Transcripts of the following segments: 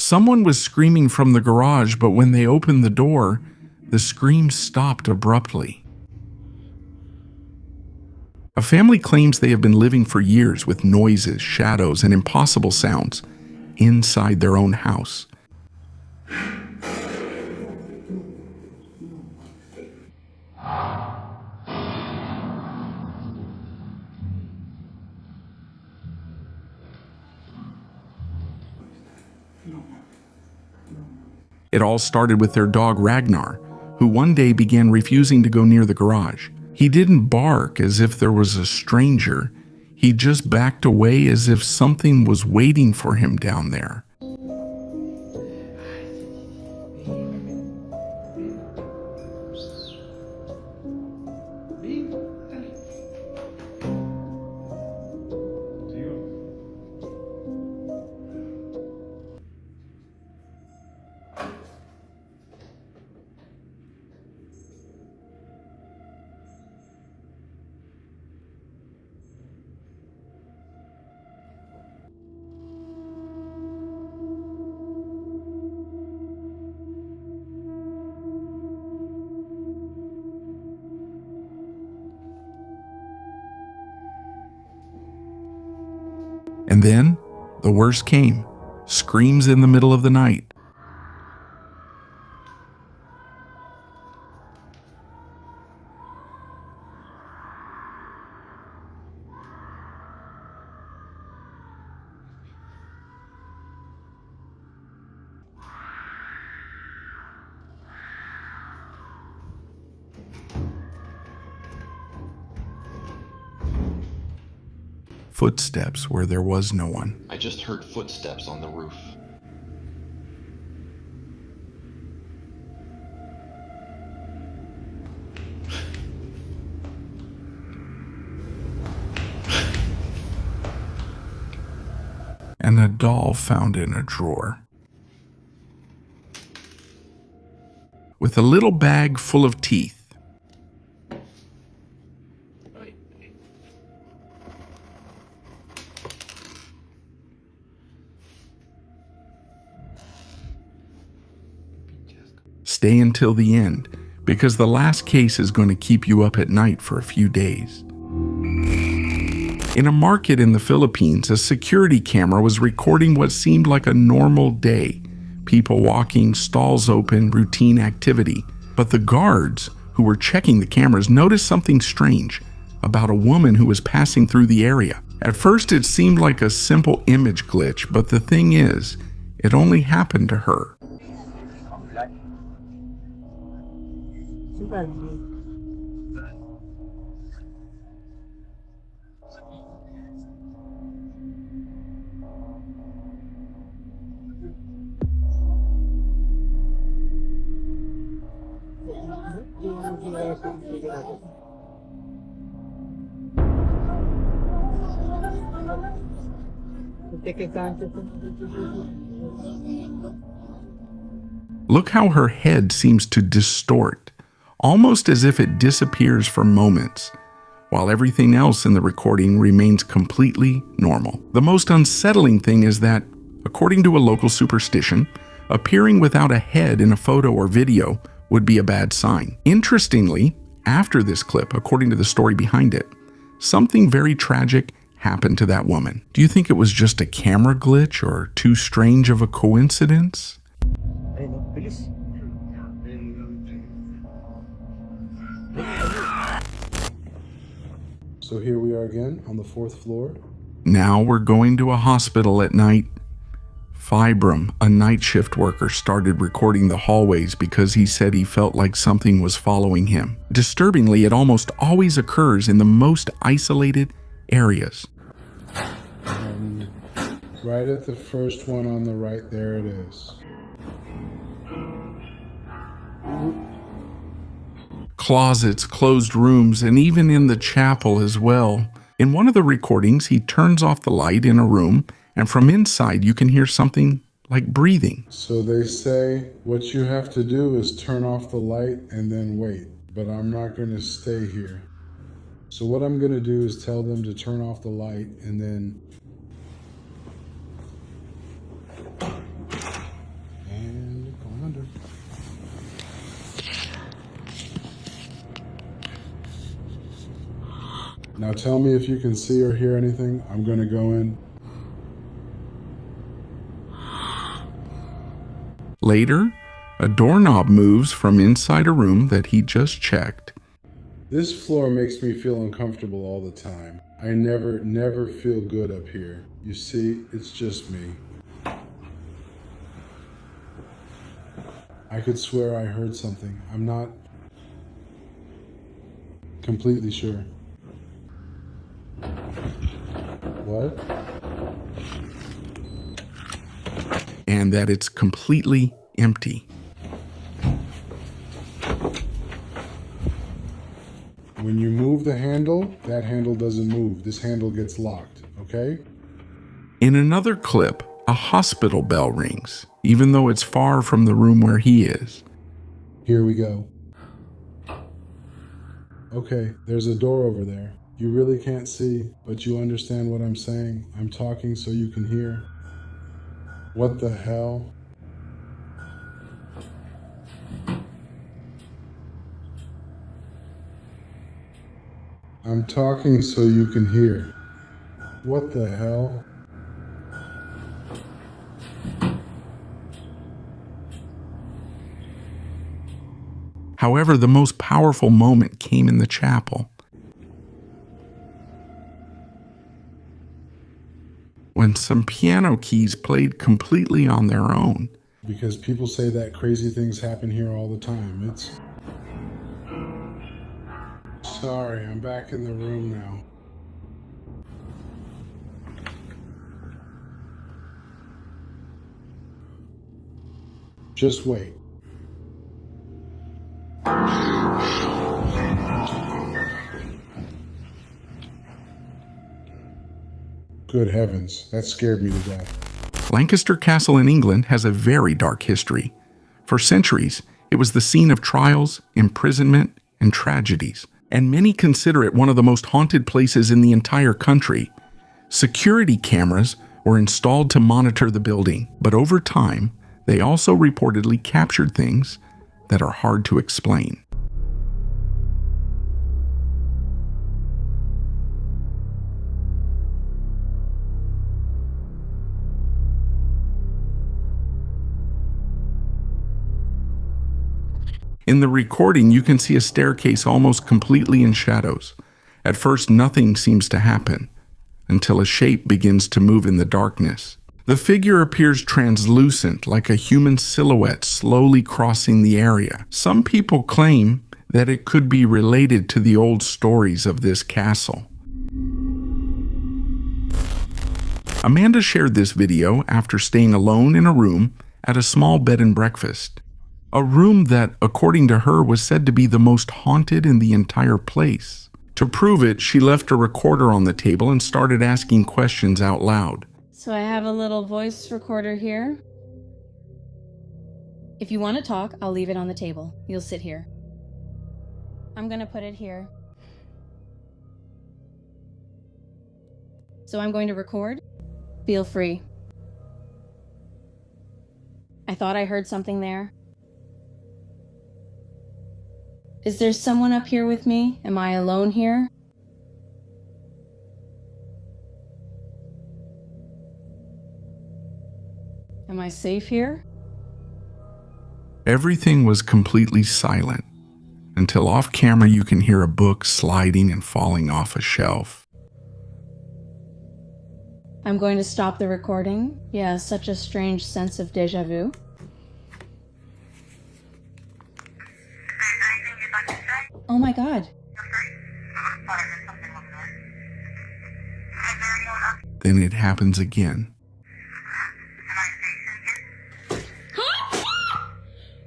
Someone was screaming from the garage, but when they opened the door, the scream stopped abruptly. A family claims they have been living for years with noises, shadows, and impossible sounds inside their own house. It all started with their dog Ragnar, who one day began refusing to go near the garage. He didn't bark as if there was a stranger. He just backed away as if something was waiting for him down there. And then, the worst came. Screams in the middle of the night. Footsteps where there was no one. I just heard footsteps on the roof. And a doll found in a drawer. With a little bag full of teeth. Stay until the end, because the last case is going to keep you up at night for a few days. In a market in the Philippines, a security camera was recording what seemed like a normal day. People walking, stalls open, routine activity. But the guards who were checking the cameras noticed something strange about a woman who was passing through the area. At first it seemed like a simple image glitch, but the thing is, it only happened to her. Look how her head seems to distort, almost as if it disappears for moments, while everything else in the recording remains completely normal. The most unsettling thing is that, according to a local superstition, appearing without a head in a photo or video would be a bad sign. Interestingly, after this clip, according to the story behind it, something very tragic happened to that woman. Do you think it was just a camera glitch or too strange of a coincidence? So here we are again on the 4th floor. Now we're going to a hospital at night. Fibram, a night shift worker, started recording the hallways because he said he felt like something was following him. Disturbingly, it almost always occurs in the most isolated areas. Right at the first one on the right, there it is. Closets, closed rooms, and even in the chapel as well. In one of the recordings, he turns off the light in a room, and from inside you can hear something like breathing. So they say what you have to do is turn off the light and then wait, but I'm not going to stay here. So what I'm going to do is tell them to turn off the light and then Now tell me if you can see or hear anything. I'm going to go in. Later, a doorknob moves from inside a room that he just checked. This floor makes me feel uncomfortable all the time. I never feel good up here. You see, it's just me. I could swear I heard something. I'm not completely sure. What? And that it's completely empty. When you move the handle, that handle doesn't move. This handle gets locked, okay? In another clip, a hospital bell rings, even though it's far from the room where he is. Here we go. Okay, there's a door over there. You really can't see, but you understand what I'm saying. I'm talking so you can hear. What the hell? I'm talking so you can hear. What the hell? However, the most powerful moment came in the chapel. When some piano keys played completely on their own. Because people say that crazy things happen here all the time. It's... Sorry, I'm back in the room now. Just wait. Good heavens, that scared me to death. Lancaster Castle in England has a very dark history. For centuries, it was the scene of trials, imprisonment, and tragedies, and many consider it one of the most haunted places in the entire country. Security cameras were installed to monitor the building, but over time, they also reportedly captured things that are hard to explain. In the recording, you can see a staircase almost completely in shadows. At first, nothing seems to happen, until a shape begins to move in the darkness. The figure appears translucent, like a human silhouette slowly crossing the area. Some people claim that it could be related to the old stories of this castle. Amanda shared this video after staying alone in a room at a small bed and breakfast. A room that, according to her, was said to be the most haunted in the entire place. To prove it, she left a recorder on the table and started asking questions out loud. So I have a little voice recorder here. If you want to talk, I'll leave it on the table. You'll sit here. I'm going to put it here. So I'm going to record. Feel free. I thought I heard something there. Is there someone up here with me? Am I alone here? Am I safe here? Everything was completely silent, until off camera you can hear a book sliding and falling off a shelf. I'm going to stop the recording. Yeah, such a strange sense of déjà vu. Oh my God. Then it happens again.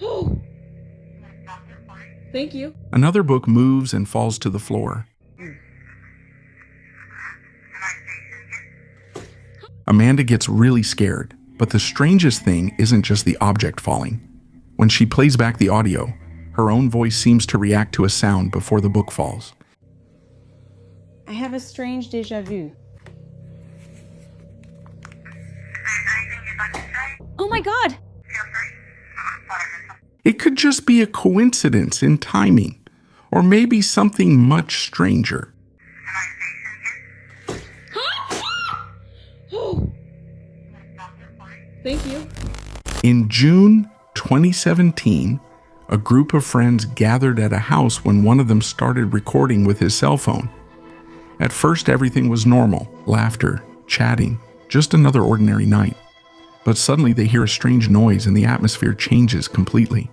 Oh. Thank you. Another book moves and falls to the floor. Amanda gets really scared, but the strangest thing isn't just the object falling. When she plays back the audio, her own voice seems to react to a sound before the book falls. I have a strange déjà vu. Oh my God! It could just be a coincidence in timing, or maybe something much stranger. Thank you. In June 2017, a group of friends gathered at a house when one of them started recording with his cell phone. At first, everything was normal, laughter, chatting, just another ordinary night. But suddenly they hear a strange noise and the atmosphere changes completely.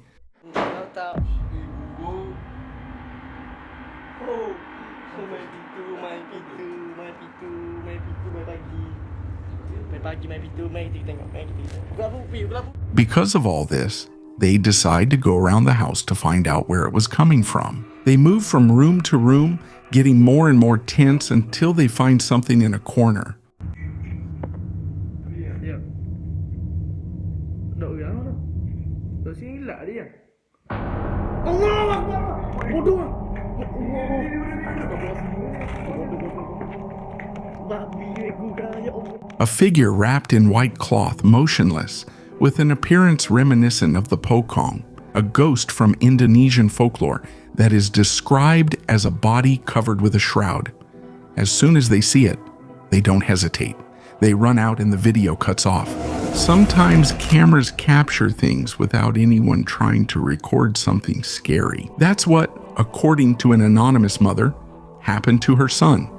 Because of all this, they decide to go around the house to find out where it was coming from. They move from room to room, getting more and more tense until they find something in a corner. A figure wrapped in white cloth, motionless, with an appearance reminiscent of the pocong, a ghost from Indonesian folklore that is described as a body covered with a shroud. As soon as they see it, they don't hesitate. They run out and the video cuts off. Sometimes cameras capture things without anyone trying to record something scary. That's what, according to an anonymous mother, happened to her son.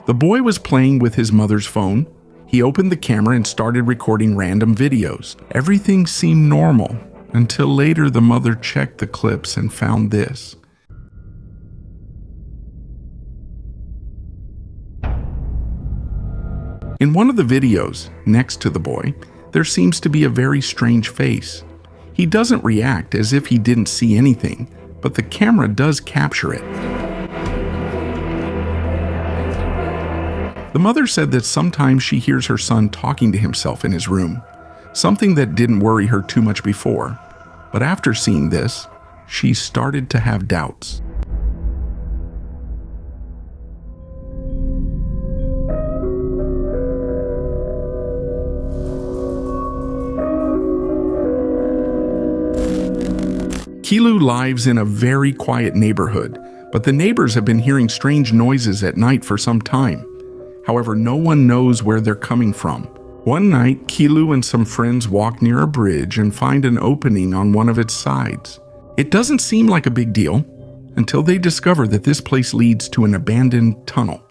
The boy was playing with his mother's phone. He opened the camera and started recording random videos. Everything seemed normal until later the mother checked the clips and found this. In one of the videos, next to the boy, there seems to be a very strange face. He doesn't react as if he didn't see anything, but the camera does capture it. The mother said that sometimes she hears her son talking to himself in his room, something that didn't worry her too much before. But after seeing this, she started to have doubts. Kilu lives in a very quiet neighborhood, but the neighbors have been hearing strange noises at night for some time. However, no one knows where they're coming from. One night, Kilu and some friends walk near a bridge and find an opening on one of its sides. It doesn't seem like a big deal until they discover that this place leads to an abandoned tunnel.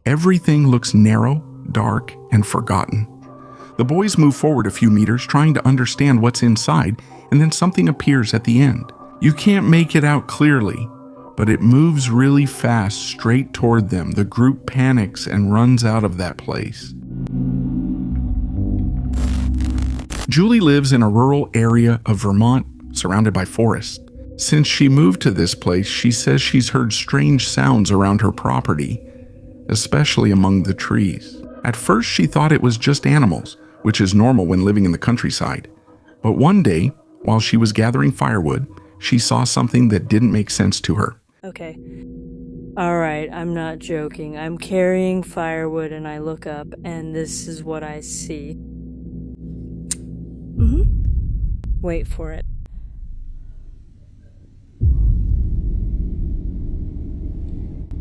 Everything looks narrow, dark, and forgotten. The boys move forward a few meters trying to understand what's inside, and then something appears at the end. You can't make it out clearly, but it moves really fast straight toward them. The group panics and runs out of that place. Julie lives in a rural area of Vermont surrounded by forests. Since she moved to this place, she says she's heard strange sounds around her property, especially among the trees. At first, she thought it was just animals, which is normal when living in the countryside. But one day, while she was gathering firewood, she saw something that didn't make sense to her. Okay. All right, I'm not joking. I'm carrying firewood and I look up and this is what I see. Wait for it.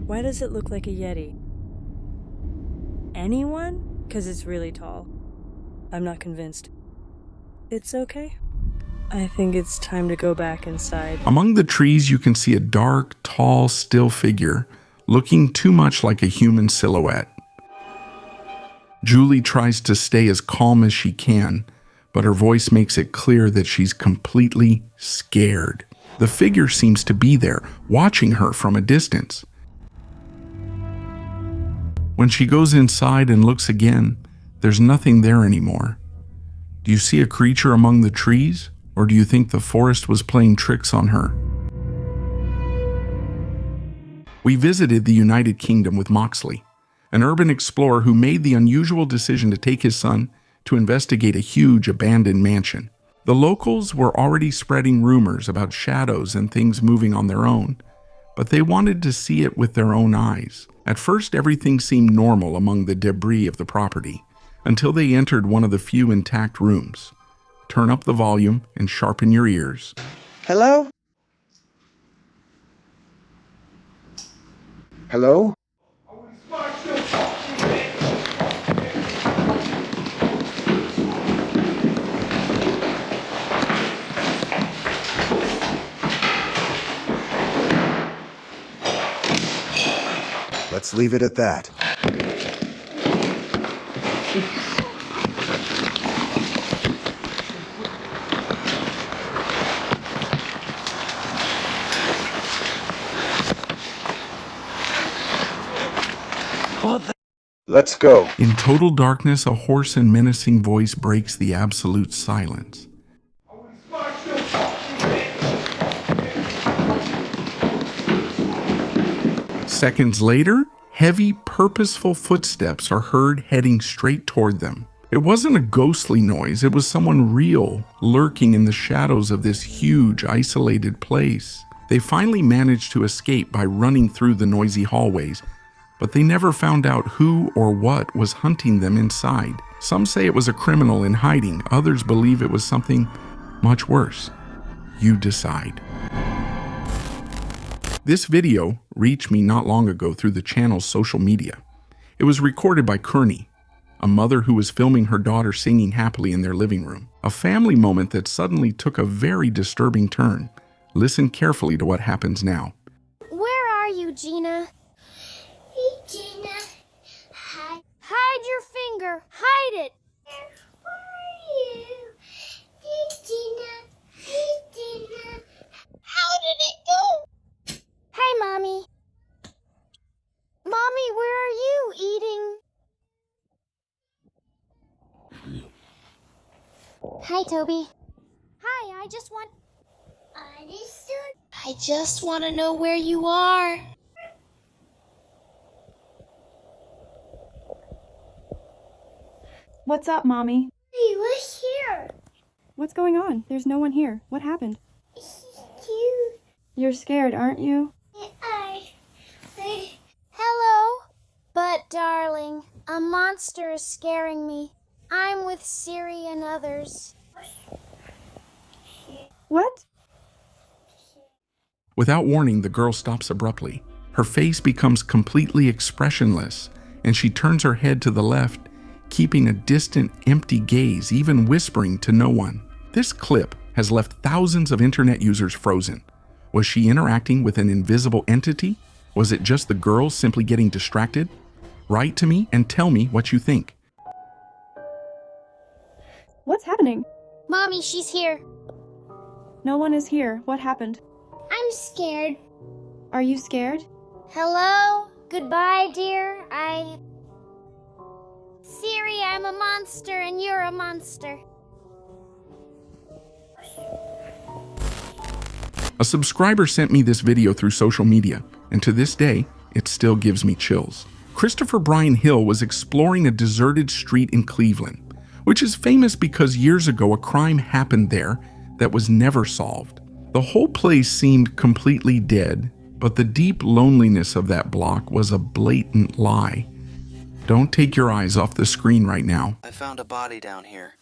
Why does it look like a Yeti? Anyone? 'Cause it's really tall. I'm not convinced. It's okay. I think it's time to go back inside. Among the trees, you can see a dark, tall, still figure, looking too much like a human silhouette. Julie tries to stay as calm as she can, but her voice makes it clear that she's completely scared. The figure seems to be there, watching her from a distance. When she goes inside and looks again, there's nothing there anymore. Do you see a creature among the trees, or do you think the forest was playing tricks on her? We visited the United Kingdom with Moxley, an urban explorer who made the unusual decision to take his son to investigate a huge abandoned mansion. The locals were already spreading rumors about shadows and things moving on their own, but they wanted to see it with their own eyes. At first, everything seemed normal among the debris of the property, until they entered one of the few intact rooms. Turn up the volume and sharpen your ears. Hello? Hello? Let's leave it at that. Let's go. In total darkness, a hoarse and menacing voice breaks the absolute silence. Seconds later, heavy, purposeful footsteps are heard heading straight toward them. It wasn't a ghostly noise, it was someone real, lurking in the shadows of this huge, isolated place. They finally managed to escape by running through the noisy hallways, but they never found out who or what was hunting them inside. Some say it was a criminal in hiding, others believe it was something much worse. You decide. This video reached me not long ago through the channel's social media. It was recorded by Kearney, a mother who was filming her daughter singing happily in their living room. A family moment that suddenly took a very disturbing turn. Listen carefully to what happens now. Where are you, Gina? Hey, Gina. Hide your finger. Hide it. Where are you? Hey, Gina. Hey, Gina. How did it go? Hey, Mommy. Mommy, where are you eating? Hi, Toby. Hi, I just want to know where you are. What's up, Mommy? He was here. What's going on? There's no one here. What happened? You. You're scared, aren't you? Hello. But, darling, a monster is scaring me. I'm with Siri and others. What? Without warning, the girl stops abruptly. Her face becomes completely expressionless, and she turns her head to the left, keeping a distant, empty gaze, even whispering to no one. This clip has left thousands of internet users frozen. Was she interacting with an invisible entity? Was it just the girl simply getting distracted? Write to me and tell me what you think. What's happening? Mommy, she's here. No one is here. What happened? I'm scared. Are you scared? Hello? Goodbye, dear. Siri, I'm a monster and you're a monster. A subscriber sent me this video through social media, and to this day, it still gives me chills. Christopher Brian Hill was exploring a deserted street in Cleveland, which is famous because years ago a crime happened there that was never solved. The whole place seemed completely dead, but the deep loneliness of that block was a blatant lie. Don't take your eyes off the screen right now. I found a body down here.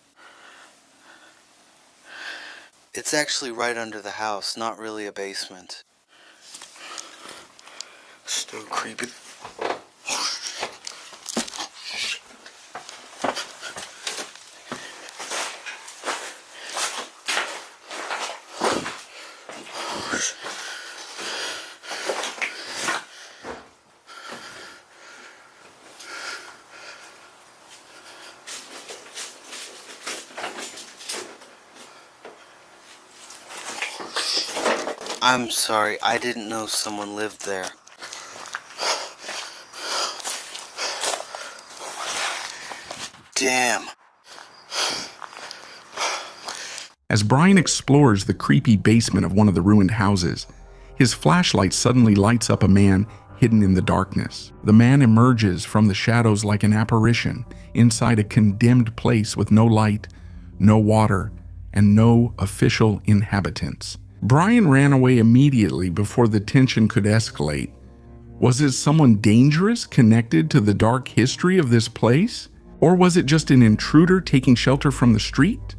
It's actually right under the house, not really a basement. So creepy. I'm sorry, I didn't know someone lived there. Damn. As Brian explores the creepy basement of one of the ruined houses, his flashlight suddenly lights up a man hidden in the darkness. The man emerges from the shadows like an apparition inside a condemned place with no light, no water, and no official inhabitants. Brian ran away immediately before the tension could escalate. Was it someone dangerous connected to the dark history of this place? Or was it just an intruder taking shelter from the street?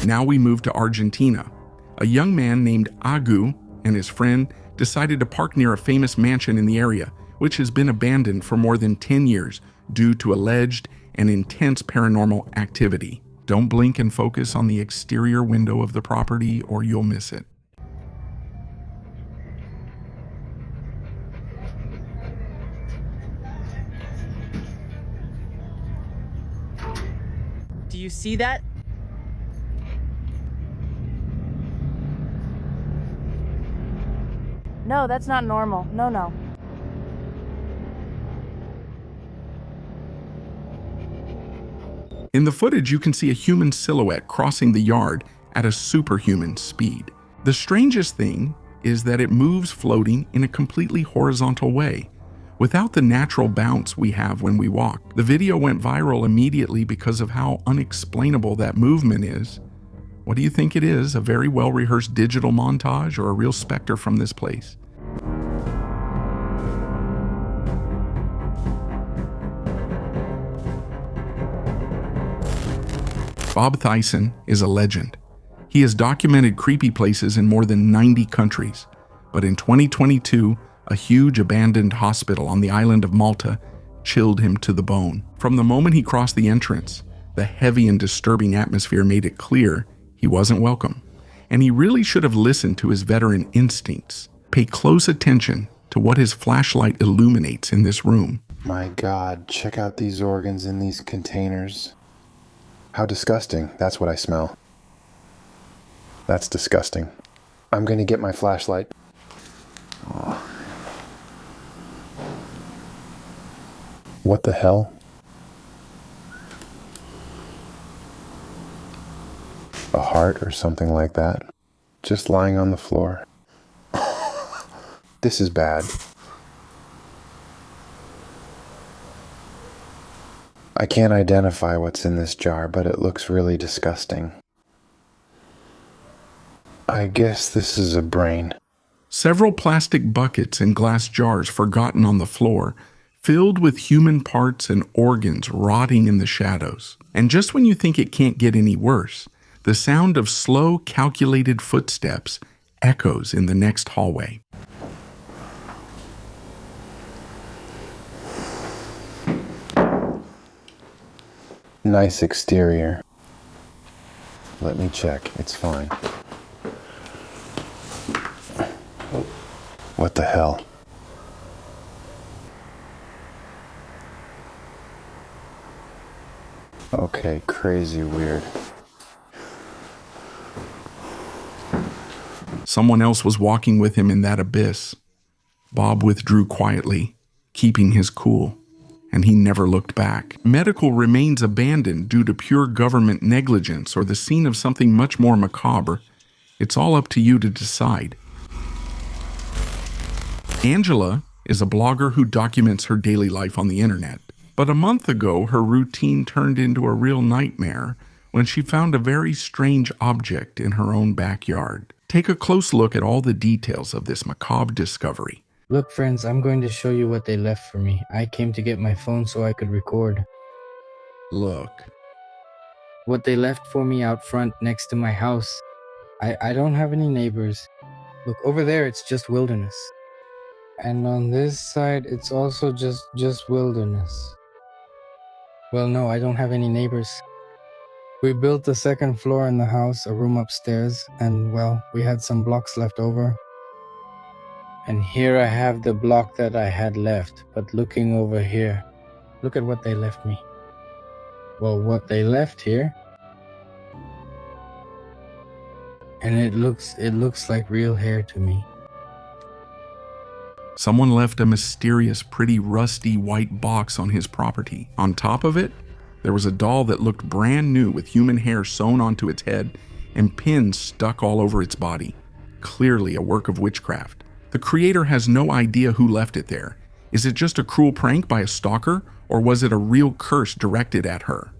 Now we move to Argentina. A young man named Agu and his friend decided to park near a famous mansion in the area, which has been abandoned for more than 10 years due to alleged and intense paranormal activity. Don't blink and focus on the exterior window of the property or you'll miss it. Do you see that? No, that's not normal. No. In the footage, you can see a human silhouette crossing the yard at a superhuman speed. The strangest thing is that it moves floating in a completely horizontal way, without the natural bounce we have when we walk. The video went viral immediately because of how unexplainable that movement is. What do you think it is? A very well-rehearsed digital montage or a real specter from this place? Bob Thyssen is a legend. He has documented creepy places in more than 90 countries, but in 2022, a huge abandoned hospital on the island of Malta chilled him to the bone. From the moment he crossed the entrance, the heavy and disturbing atmosphere made it clear he wasn't welcome, and he really should have listened to his veteran instincts. Pay close attention to what his flashlight illuminates in this room. My God, check out these organs in these containers. How disgusting. That's what I smell. That's disgusting. I'm going to get my flashlight. Oh. What the hell? A heart or something like that. Just lying on the floor. This is bad. I can't identify what's in this jar, but it looks really disgusting. I guess this is a brain. Several plastic buckets and glass jars forgotten on the floor, filled with human parts and organs rotting in the shadows. And just when you think it can't get any worse, the sound of slow, calculated footsteps echoes in the next hallway. Nice exterior. Let me check. It's fine. What the hell? Okay, crazy weird. Someone else was walking with him in that abyss. Bob withdrew quietly, keeping his cool, and he never looked back. Medical remains abandoned due to pure government negligence or the scene of something much more macabre. It's all up to you to decide. Angela is a blogger who documents her daily life on the internet. But a month ago, her routine turned into a real nightmare when she found a very strange object in her own backyard. Take a close look at all the details of this macabre discovery. Look, friends, I'm going to show you what they left for me. I came to get my phone so I could record. Look. What they left for me out front next to my house. I don't have any neighbors. Look, over there, it's just wilderness. And on this side, it's also just wilderness. Well, no, I don't have any neighbors. We built the second floor in the house, a room upstairs, and, well, we had some blocks left over. And here I have the block that I had left, but looking over here, look at what they left me. Well, what they left here, and it looks like real hair to me. Someone left a mysterious, pretty rusty white box on his property. On top of it, there was a doll that looked brand new with human hair sewn onto its head and pins stuck all over its body. Clearly a work of witchcraft. The creator has no idea who left it there. Is it just a cruel prank by a stalker, or was it a real curse directed at her?